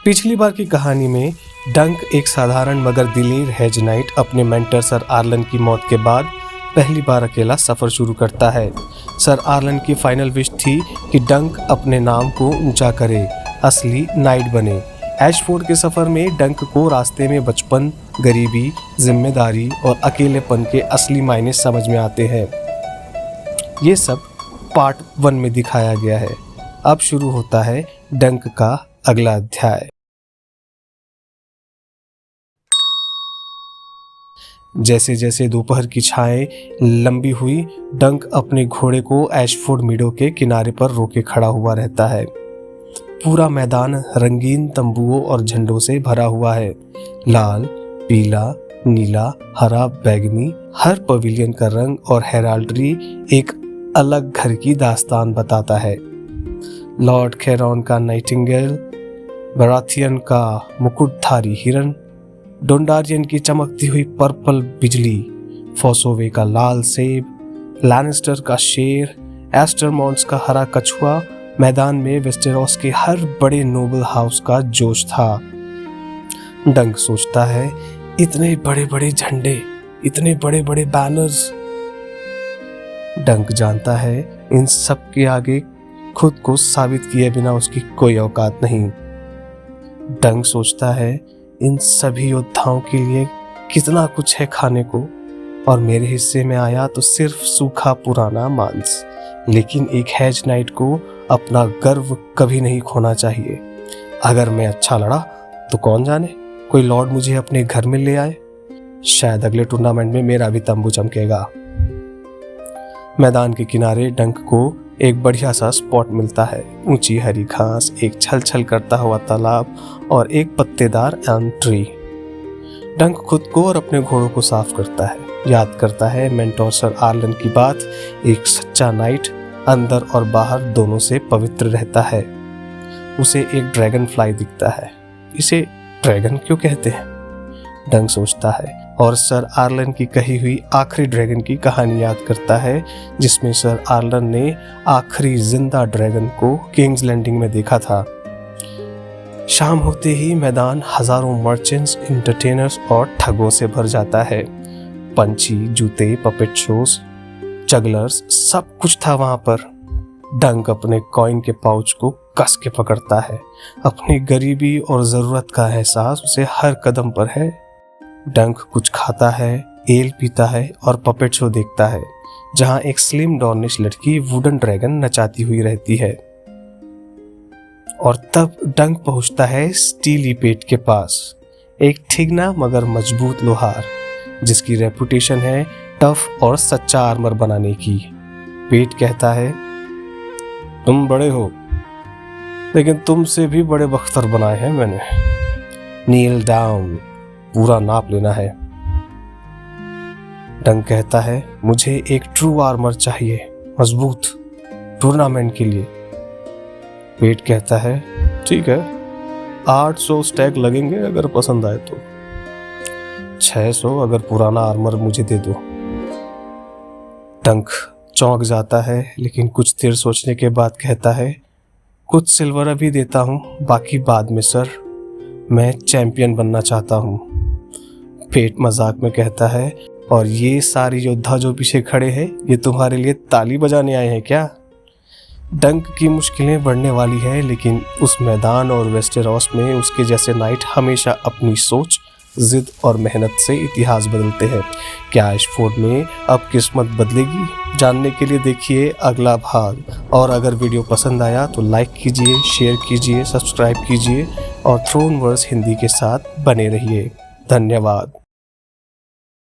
पिछली बार की कहानी में डंक एक साधारण मगर दिलेर हेज नाइट अपने मेंटर सर आर्लन की मौत के बाद पहली बार अकेला सफ़र शुरू करता है। सर आर्लन की फाइनल विश थी कि डंक अपने नाम को ऊंचा करे, असली नाइट बने। एशफोर्ड के सफ़र में डंक को रास्ते में बचपन, गरीबी, जिम्मेदारी और अकेलेपन के असली मायने समझ में आते हैं। ये सब पार्ट 1 में दिखाया गया है। अब शुरू होता है डंक का अगला अध्याय। जैसे जैसे दोपहर की छाएं लंबी हुई, डंक अपने घोड़े को एशफोर्ड मीडो के किनारे पर रोके खड़ा हुआ रहता है। पूरा मैदान रंगीन तंबुओं और झंडों से भरा हुआ है। लाल, पीला, नीला, हरा, बैगनी, हर पवेलियन का रंग और हेराल्ड्री एक अलग घर की दास्तान बताता है। लॉर्ड खेरॉन का नाइटिंगेल, बराथियन का मुकुटधारी हिरन, डोंडारियन की चमकती हुई पर्पल बिजली, फोसोवे का लाल सेब, लैनिस्टर का शेर, एस्टरमॉन्ट्स का हरा कछुआ, मैदान में वेस्टेरोस के हर बड़े नोबल हाउस का जोश था। डंक सोचता है, इतने बड़े बड़े झंडे, इतने बड़े बड़े बैनर्स। डंक जानता है इन सब के आगे खुद को साबित किए बिना उसकी कोई औकात नहीं। डंक सोचता है, इन सभी योद्धाओं के लिए कितना कुछ है खाने को, और मेरे हिस्से में आया तो सिर्फ सूखा पुराना मांस। लेकिन एक हेज नाइट को अपना गर्व कभी नहीं खोना चाहिए। अगर मैं अच्छा लड़ा तो कौन जाने कोई लॉर्ड मुझे अपने घर में ले आए। शायद अगले टूर्नामेंट में मेरा भी तंबू चमकेगा। मैदान के किनारे डंक को एक बढ़िया सा स्पॉट मिलता है। ऊंची हरी घास, एक छल छल करता हुआ तालाब और एक पत्तेदार एल्म ट्री। डंक खुद को और अपने घोड़ों को साफ करता है, याद करता है मेंटोर सर आर्लन की बात, एक सच्चा नाइट अंदर और बाहर दोनों से पवित्र रहता है। उसे एक ड्रैगन फ्लाई दिखता है। इसे ड्रैगन क्यों कहते हैं? डंक सोचता है और सर आर्लन की कही हुई आखिरी ड्रैगन की कहानी याद करता है, जिसमें सर आर्लन ने आखिरी जिंदा ड्रैगन को किंग्स लैंडिंग में देखा था। शाम होते ही मैदान हजारों मर्चेंट्स, एंटरटेनर्स और ठगों से भर जाता है। पंछी, जूते, पपेट शोज, जगलर्स, सब कुछ था वहां पर। डंक अपने कॉइन के पाउच को कस के पकड़ता है। अपनी गरीबी और जरूरत का एहसास उसे हर कदम पर है। डंक कुछ खाता है, एल पीता है और पपेट शो देखता है, जहां एक स्लिम डॉर्निश लड़की वुडन ड्रैगन नचाती हुई रहती है। और तब डंक पहुंचता है स्टीली पेट के पास, एक ठिगना मगर मजबूत लोहार, जिसकी रेपुटेशन है टफ और सच्चा आर्मर बनाने की। पेट कहता है, तुम बड़े हो, लेकिन तुमसे भी बड़े बख्तर बनाए हैं मैंने। नील डाउन, पूरा नाप लेना है। डंक कहता है, मुझे एक ट्रू आर्मर चाहिए, मजबूत, टूर्नामेंट के लिए। पेट कहता है, ठीक है, 800 स्टैग लगेंगे अगर पसंद आए तो, 600 अगर पुराना आर्मर मुझे दे दो। डंक चौंक जाता है, लेकिन कुछ देर सोचने के बाद कहता है, कुछ सिल्वर अभी देता हूँ, बाकी बाद में सर, मैं चैंपियन बनना चाहता हूँ। पेट मजाक में कहता है, और ये सारे योद्धा जो पीछे खड़े हैं, ये तुम्हारे लिए ताली बजाने आए हैं क्या? डंक की मुश्किलें बढ़ने वाली है, लेकिन उस मैदान और वेस्टेरोस में उसके जैसे नाइट हमेशा अपनी सोच, जिद और मेहनत से इतिहास बदलते हैं। क्या एशफोर्ड में अब किस्मत बदलेगी? जानने के लिए देखिए अगला भाग। और अगर वीडियो पसंद आया तो लाइक कीजिए, शेयर कीजिए, सब्सक्राइब कीजिए और थ्रोन वर्स हिंदी के साथ बने रहिए। धन्यवाद।